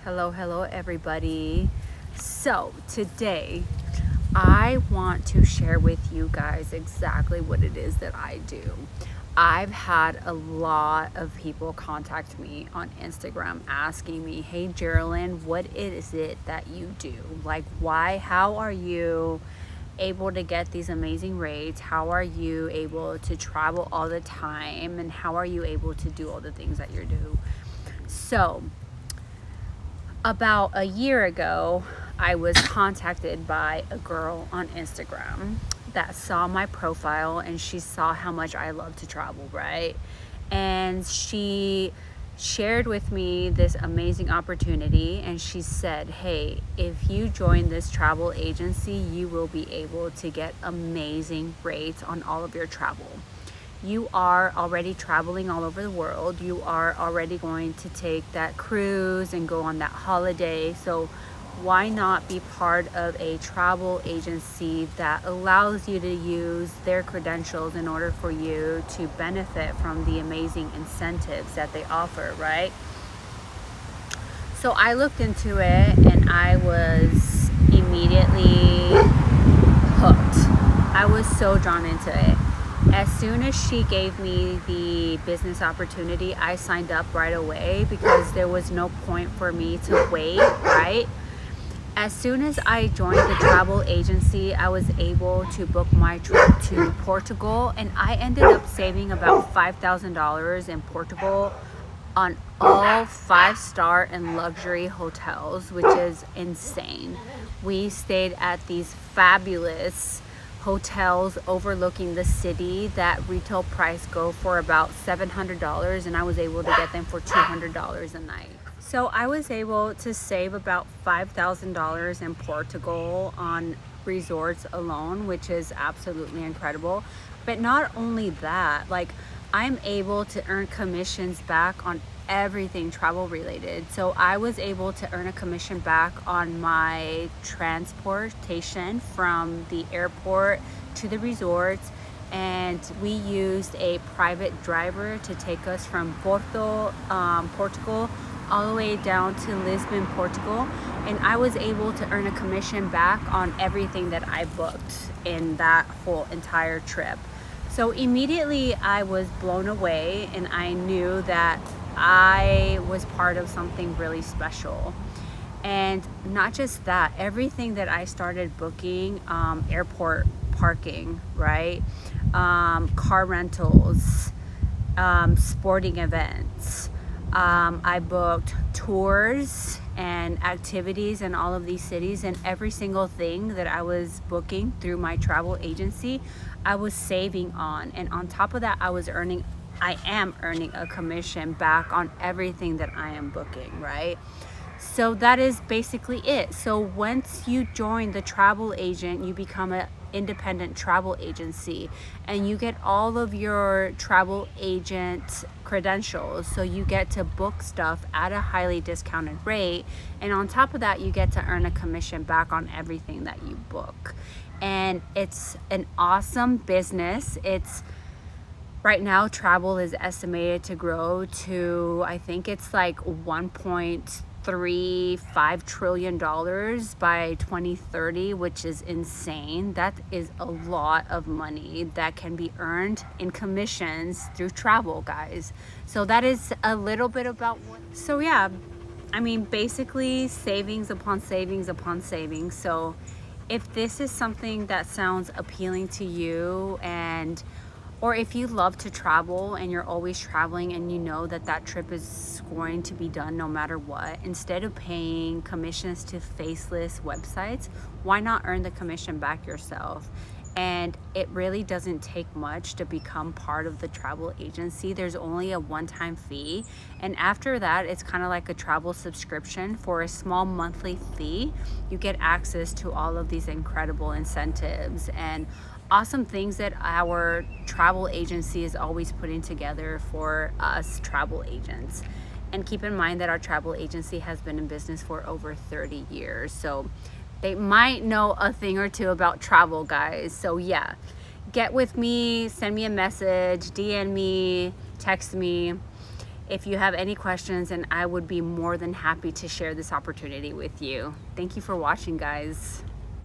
Hello everybody. So today I want to share with you guys exactly what it is that I do. I've had a lot of people contact me on Instagram asking me, hey Jeralin, what is it that you do? Like how are you able to get these amazing rates? How are you able to travel all the time? And how are you able to do all the things that you do? So about a year ago, I was contacted by a girl on Instagram that saw my profile and she saw how much I love to travel, right? And she shared with me this amazing opportunity and she said, hey, if you join this travel agency, you will be able to get amazing rates on all of your travel. You are already traveling all over the world. You are already going to take that cruise and go on that holiday. So why not be part of a travel agency that allows you to use their credentials in order for you to benefit from the amazing incentives that they offer, right? So I looked into it and I was immediately hooked. I was so drawn into it. As soon as she gave me the business opportunity, I signed up right away because there was no point for me to wait, right? As soon as I joined the travel agency, I was able to book my trip to Portugal, and I ended up saving about $5,000 in Portugal on all 5-star and luxury hotels, which is insane. We stayed at these fabulous hotels overlooking the city that retail price go for about $700, and I was able to get them for $200 a night. So I was able to save about $5,000 in Portugal on resorts alone, which is absolutely incredible. But not only that, like I'm able to earn commissions back on everything travel related. So I was able to earn a commission back on my transportation from the airport to the resorts, and we used a private driver to take us from Porto, Portugal, all the way down to Lisbon, Portugal, and I was able to earn a commission back on everything that I booked in that whole entire trip. So immediately I was blown away and I knew that I was part of something really special. And not just that, everything that I started booking, airport parking, right? Car rentals, sporting events. I booked tours and activities in all of these cities, and every single thing that I was booking through my travel agency, I was saving on. And on top of that, I am earning a commission back on everything that I am booking, right? So that is basically it. So once you join the travel agent, you become an independent travel agency and you get all of your travel agent credentials. So you get to book stuff at a highly discounted rate. And on top of that, you get to earn a commission back on everything that you book. And it's an awesome business. Right now, travel is estimated to grow to, I think it's like $1.35 trillion by 2030, which is insane. That is a lot of money that can be earned in commissions through travel, guys. So that is a little bit about so yeah, I mean, basically savings upon savings upon savings. So if this is something that sounds appealing to you, or if you love to travel and you're always traveling and you know that that trip is going to be done no matter what, instead of paying commissions to faceless websites, why not earn the commission back yourself? And it really doesn't take much to become part of the travel agency. There's only a one-time fee. And after that, it's kind of like a travel subscription. For a small monthly fee, you get access to all of these incredible incentives and awesome things that our travel agency is always putting together for us travel agents. And keep in mind that our travel agency has been in business for over 30 years. So they might know a thing or two about travel, guys. So yeah, get with me, send me a message, DM me, text me. if you have any questions, and I would be more than happy to share this opportunity with you. Thank you for watching, guys.